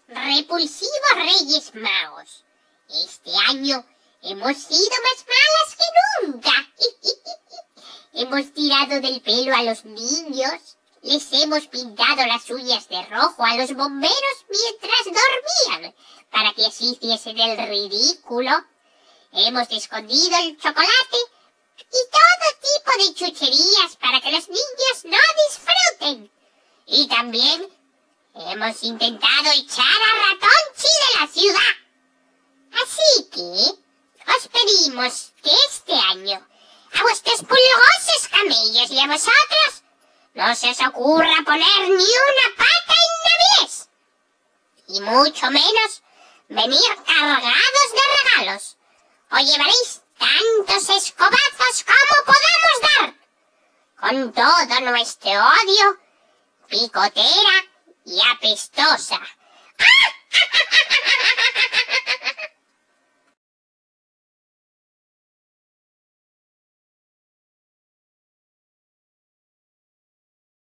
repulsivos Reyes Magos. Este año hemos sido más malas que nunca. Hemos tirado del pelo a los niños, les hemos pintado las uñas de rojo a los bomberos mientras dormían, para que así hiciesen el ridículo. Hemos escondido el chocolate y todo tipo de chucherías para que los niños no disfruten. Y también hemos intentado echar a Ratonchi de la ciudad. Así que os pedimos que este año a vuestros pulgosos camellos y a vosotros no se os ocurra poner ni una pata en Navidad. Y mucho menos venir cargados de regalos. O llevaréis tantos escobazos como podamos dar. Con todo nuestro odio, picotera y apestosa. ¡Ah!